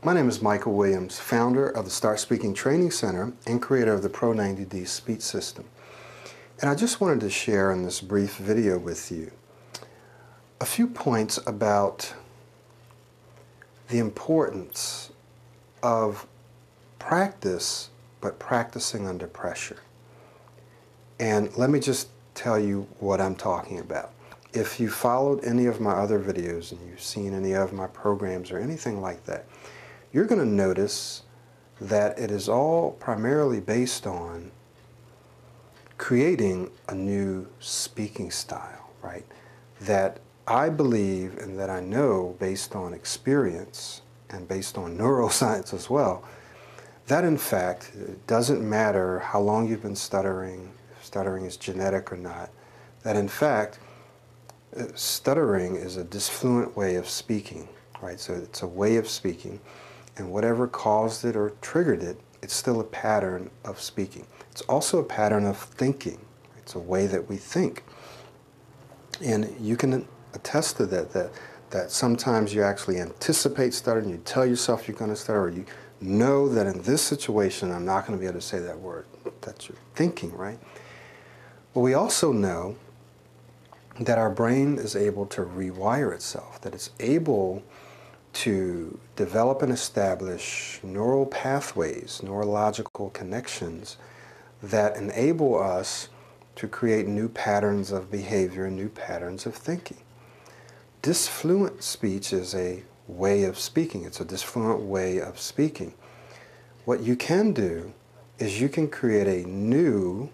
My name is Michael Williams, founder of the Start Speaking Training Center and creator of the Pro 90D speech system. And I just wanted to share in this brief video with you a few points about the importance of practice, but practicing under pressure. And let me just tell you what I'm talking about. If you followed any of my other videos and you've seen any of my programs or anything like that, you're going to notice that it is all primarily based on creating a new speaking style, right? That I believe and that I know based on experience and based on neuroscience as well, that in fact, it doesn't matter how long you've been stuttering, if stuttering is genetic or not, that in fact, stuttering is a disfluent way of speaking, right? So it's a way of speaking, and whatever caused it or triggered it, it's still a pattern of speaking. It's also a pattern of thinking. It's a way that we think. And you can attest to that sometimes you actually anticipate stuttering, you tell yourself you're going to stutter, or you know that in this situation I'm not going to be able to say that word. That's your thinking, right? But we also know that our brain is able to rewire itself, that it's able to develop and establish neural pathways, neurological connections that enable us to create new patterns of behavior and new patterns of thinking. Disfluent speech is a way of speaking. It's a disfluent way of speaking. What you can do is you can create a new,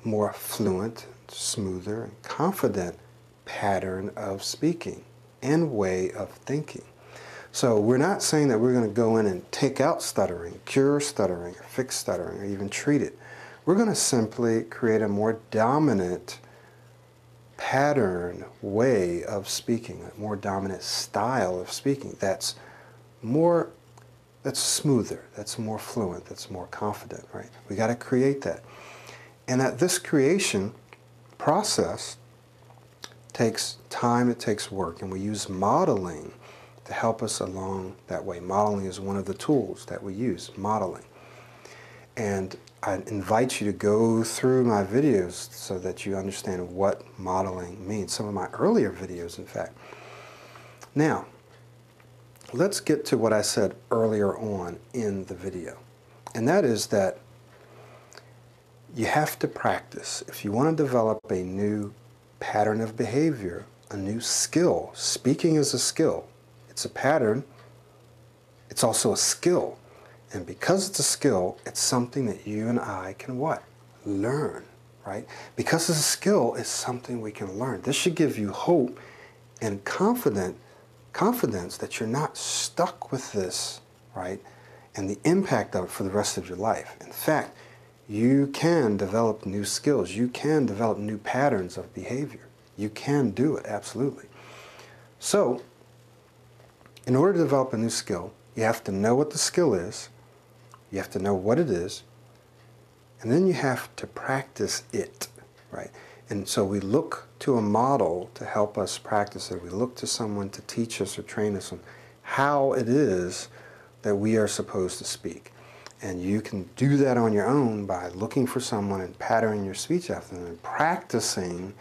more fluent, smoother, and confident pattern of speaking and way of thinking. So we're not saying that we're going to go in and take out stuttering, cure stuttering, or fix stuttering, or even treat it. We're going to simply create a more dominant pattern, way of speaking, a more dominant style of speaking that's smoother, that's more fluent, that's more confident, right? We got to create that. And that this creation process takes time, it takes work, and we use modeling to help us along that way. Modeling is one of the tools that we use, modeling. And I invite you to go through my videos so that you understand what modeling means, some of my earlier videos, in fact. Now, let's get to what I said earlier on in the video, and that is that you have to practice. If you want to develop a new pattern of behavior, a new skill, speaking is a skill. It's a pattern. It's also a skill. And because it's a skill, it's something that you and I can what? Learn, right? Because it's a skill, it's something we can learn. This should give you hope and confidence that you're not stuck with this, right? And the impact of it for the rest of your life. In fact, you can develop new skills. You can develop new patterns of behavior. You can do it, absolutely. So, in order to develop a new skill, you have to know what the skill is, you have to know what it is, and then you have to practice it, right? And so we look to a model to help us practice it. We look to someone to teach us or train us on how it is that we are supposed to speak. And you can do that on your own by looking for someone and patterning your speech after them and practicing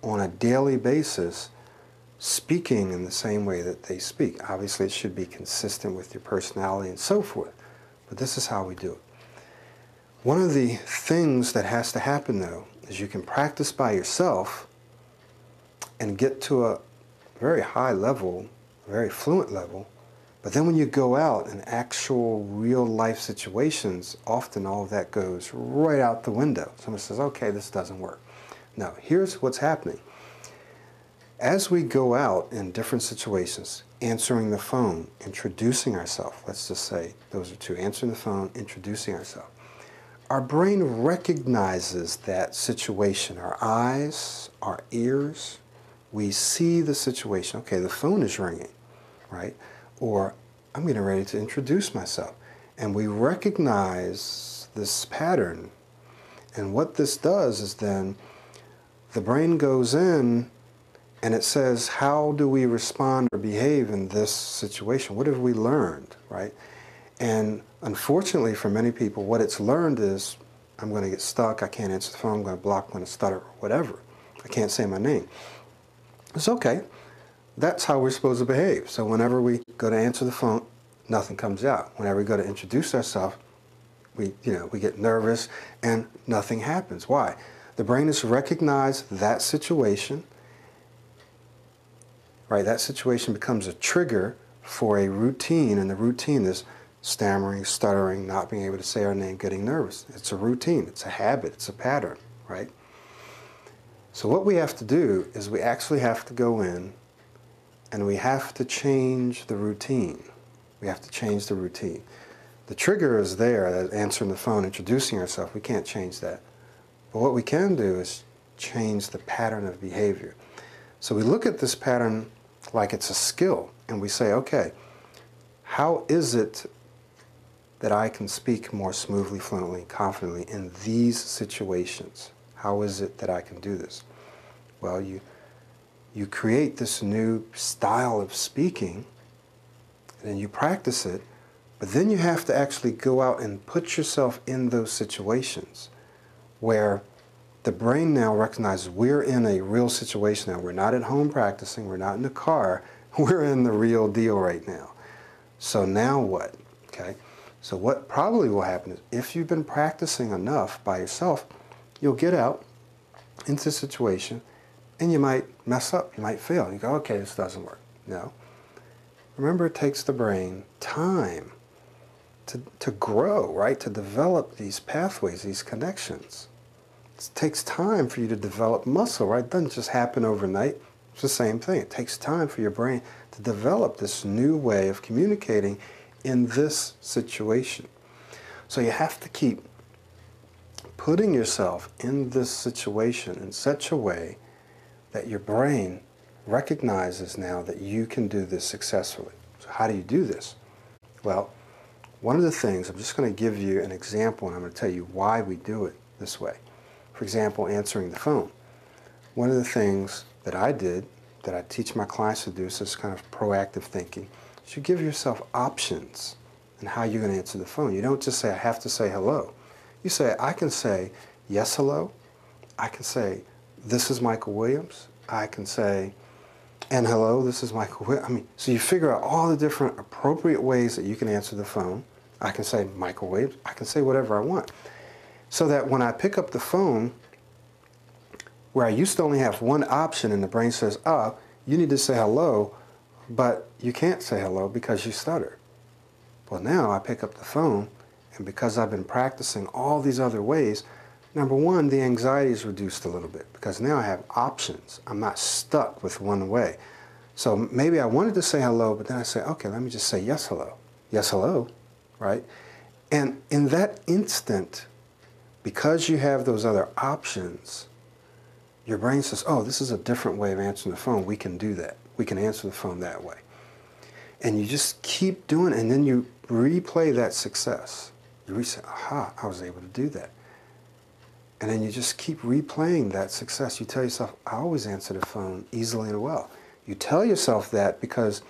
on a daily basis speaking in the same way that they speak. Obviously, it should be consistent with your personality and so forth, but this is how we do it. One of the things that has to happen, though, is you can practice by yourself and get to a very high level, a very fluent level, but then when you go out in actual real life situations, often all of that goes right out the window. Someone says, okay, this doesn't work. Now, here's what's happening. As we go out in different situations, answering the phone, introducing ourselves, let's just say those are two, answering the phone, introducing ourselves, our brain recognizes that situation. Our eyes, our ears, we see the situation. Okay, the phone is ringing, right? Or I'm getting ready to introduce myself. And we recognize this pattern. And what this does is then the brain goes in And it says, how do we respond or behave in this situation? What have we learned, right? And unfortunately for many people, what it's learned is, I'm going to get stuck, I can't answer the phone, I'm going to block, I'm going to stutter, or whatever. I can't say my name. It's okay. That's how we're supposed to behave. So whenever we go to answer the phone, nothing comes out. Whenever we go to introduce ourselves, we get nervous and nothing happens. Why? The brain has recognized that situation, right? That situation becomes a trigger for a routine, and the routine is stammering, stuttering, not being able to say our name, getting nervous. It's a routine, it's a habit, it's a pattern, right? So what we have to do is we actually have to go in and we have to change the routine. We have to change the routine. The trigger is there, that answering the phone, introducing ourselves. We can't change that. But what we can do is change the pattern of behavior. So we look at this pattern like it's a skill, and we say, okay, how is it that I can speak more smoothly, fluently, and confidently in these situations? How is it that I can do this? Well, you create this new style of speaking, and you practice it, but then you have to actually go out and put yourself in those situations where the brain now recognizes we're in a real situation now. We're not at home practicing, we're not in the car, we're in the real deal right now. So now what? Okay? So what probably will happen is if you've been practicing enough by yourself, you'll get out into a situation and you might mess up, you might fail. You go, okay, this doesn't work. No. Remember, it takes the brain time to grow, right? To develop these pathways, these connections. It takes time for you to develop muscle, right? It doesn't just happen overnight. It's the same thing. It takes time for your brain to develop this new way of communicating in this situation. So you have to keep putting yourself in this situation in such a way that your brain recognizes now that you can do this successfully. So how do you do this? Well, one of the things, I'm just going to give you an example and I'm going to tell you why we do it this way. For example, answering the phone. One of the things that I did, that I teach my clients to do, is this kind of proactive thinking, is you give yourself options in how you're going to answer the phone. You don't just say, I have to say hello. You say, I can say, yes, hello. I can say, this is Michael Williams. I can say, and hello, this is Michael Williams. So you figure out all the different appropriate ways that you can answer the phone. I can say Michael Williams. I can say whatever I want. So that when I pick up the phone, where I used to only have one option and the brain says, you need to say hello, but you can't say hello because you stutter. Well, now I pick up the phone, and because I've been practicing all these other ways, number one, the anxiety is reduced a little bit because now I have options. I'm not stuck with one way. So maybe I wanted to say hello, but then I say, okay, let me just say yes, hello. Yes, hello, right? And in that instant, because you have those other options, your brain says, oh, this is a different way of answering the phone. We can do that. We can answer the phone that way. And you just keep doing it, and then you replay that success. You say, aha, I was able to do that. And then you just keep replaying that success. You tell yourself, I always answer the phone easily and well. You tell yourself that because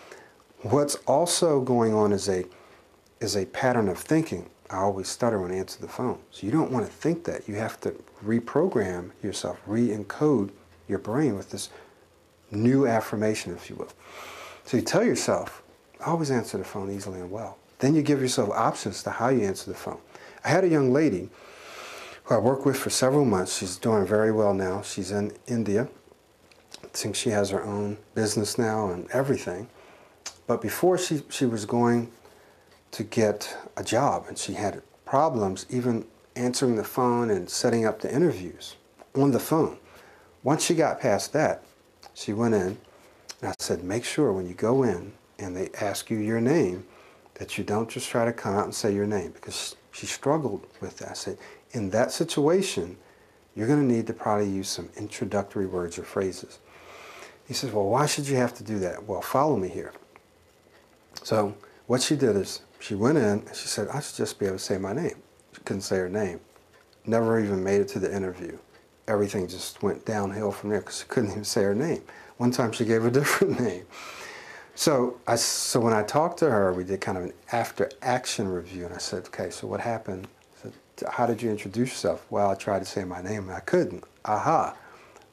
what's also going on is a pattern of thinking. I always stutter when I answer the phone. So you don't want to think that. You have to reprogram yourself, re-encode your brain with this new affirmation, if you will. So you tell yourself, I always answer the phone easily and well. Then you give yourself options to how you answer the phone. I had a young lady who I worked with for several months. She's doing very well now. She's in India. I think she has her own business now and everything. But before she was going to get a job, and she had problems even answering the phone and setting up the interviews on the phone. Once she got past that, she went in, and I said, make sure when you go in and they ask you your name, that you don't just try to come out and say your name, because she struggled with that. I said, in that situation, you're going to need to probably use some introductory words or phrases. He says, well, why should you have to do that? Well, follow me here. So what she did is she went in and she said, I should just be able to say my name. She couldn't say her name. Never even made it to the interview. everything just went downhill from there because she couldn't even say her name. One time she gave a different name. So when I talked to her, we did kind of an after-action review, and I said, okay, so what happened? I said, how did you introduce yourself? Well, I tried to say my name, and I couldn't. Aha.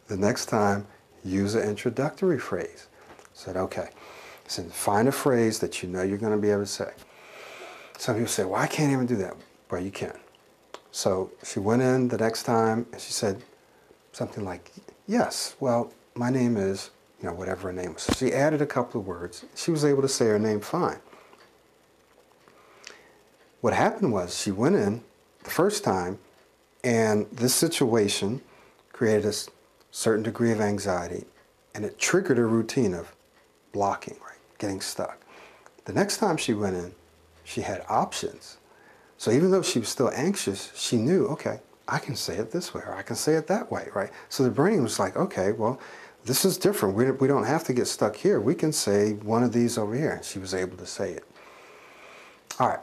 The next time, use an introductory phrase. I said, okay. I said, find a phrase that you know you're going to be able to say. Some people say, well, I can't even do that. Well, you can. So she went in the next time, and she said something like, yes, well, my name is, whatever her name was. So she added a couple of words. She was able to say her name fine. What happened was she went in the first time, and this situation created a certain degree of anxiety, and it triggered a routine of blocking, right, getting stuck. The next time she went in, she had options. So even though she was still anxious, she knew, okay, I can say it this way, or I can say it that way, right? So the brain was like, okay, well, this is different. We don't have to get stuck here. We can say one of these over here. And she was able to say it. All right.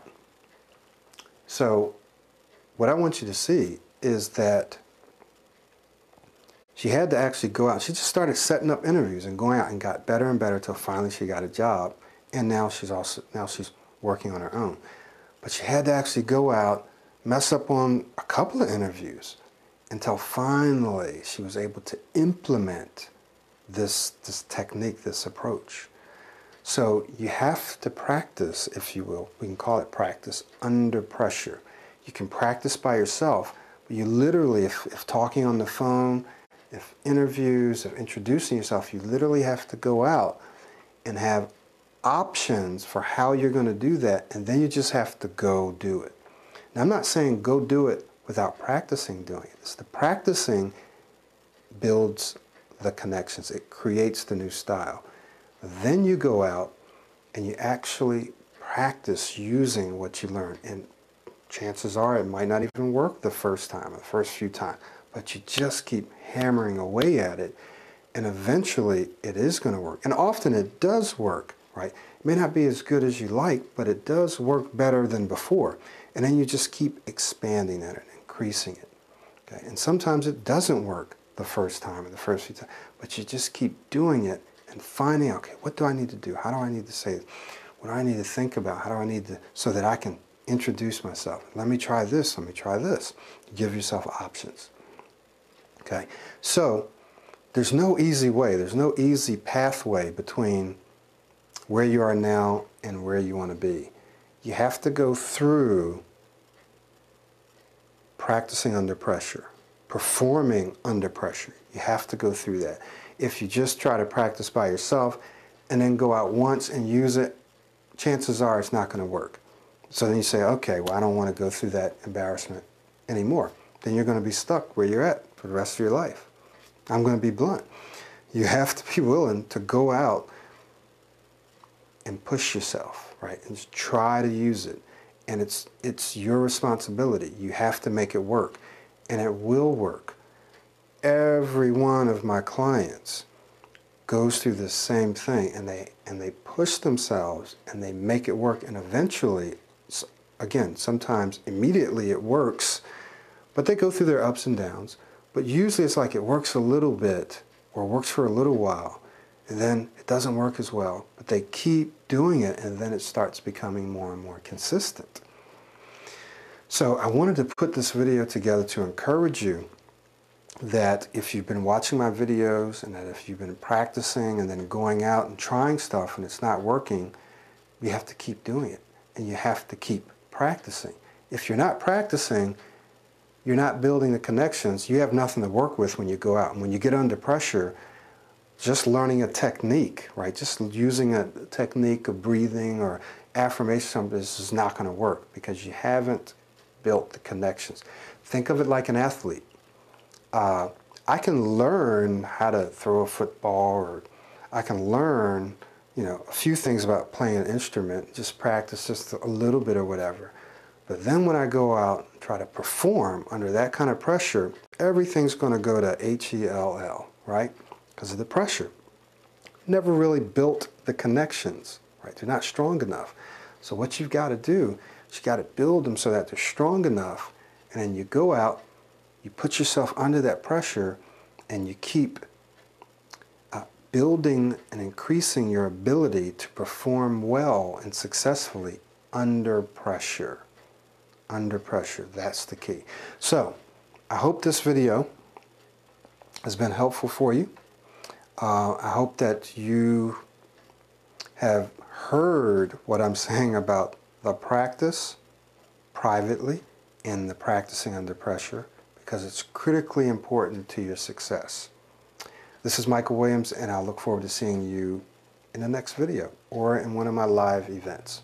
So what I want you to see is that she had to actually go out. She just started setting up interviews and going out and got better and better until finally she got a job. And now she's working on her own. But she had to actually go out, mess up on a couple of interviews until finally she was able to implement this technique, this approach. So you have to practice, if you will. We can call it practice under pressure. You can practice by yourself, but you literally, if talking on the phone, if interviews, if introducing yourself, you literally have to go out and have options for how you're going to do that, and then you just have to go do it. Now, I'm not saying go do it without practicing doing it. It's the practicing builds the connections. It creates the new style. Then you go out and you actually practice using what you learn. And chances are it might not even work the first time, or the first few times, but you just keep hammering away at it, and eventually it is going to work. And often it does work, right? It may not be as good as you like, but it does work better than before. And then you just keep expanding at it, increasing it. Okay? And sometimes it doesn't work the first time or the first few times, but you just keep doing it and finding out, okay, what do I need to do? How do I need to say it? What do I need to think about? How do I need to, so that I can introduce myself? Let me try this, let me try this. Give yourself options. Okay, so there's no easy way, there's no easy pathway between where you are now and where you want to be. You have to go through practicing under pressure, performing under pressure. You have to go through that. If you just try to practice by yourself and then go out once and use it, chances are it's not going to work. So then you say, okay, well, I don't want to go through that embarrassment anymore. Then you're going to be stuck where you're at for the rest of your life. I'm going to be blunt. You have to be willing to go out and push yourself, right? And just try to use it. And it's your responsibility. You have to make it work. And it will work. Every one of my clients goes through the same thing, and they push themselves and they make it work, and eventually, again, sometimes immediately it works, but they go through their ups and downs. But usually it's like it works a little bit or works for a little while, and then it doesn't work as well, but they keep doing it, and then it starts becoming more and more consistent. So I wanted to put this video together to encourage you that if you've been watching my videos and that if you've been practicing and then going out and trying stuff and it's not working, you have to keep doing it, and you have to keep practicing. If you're not practicing, you're not building the connections. You have nothing to work with when you go out. And when you get under pressure, just learning a technique, right? Just using a technique of breathing or affirmation, this is not going to work because you haven't built the connections. Think of it like an athlete. I can learn how to throw a football, or I can learn, a few things about playing an instrument, just practice just a little bit or whatever. But then when I go out and try to perform under that kind of pressure, everything's going to go to HELL, right? Because of the pressure. Never really built the connections, right? They're not strong enough. So what you've got to do is you've got to build them so that they're strong enough, and then you go out you put yourself under that pressure and you keep building and increasing your ability to perform well and successfully under pressure. Under pressure, that's the key. So, I hope this video has been helpful for you. I hope that you have heard what I'm saying about the practice privately and the practicing under pressure, because it's critically important to your success. This is Michael Williams, and I look forward to seeing you in the next video or in one of my live events.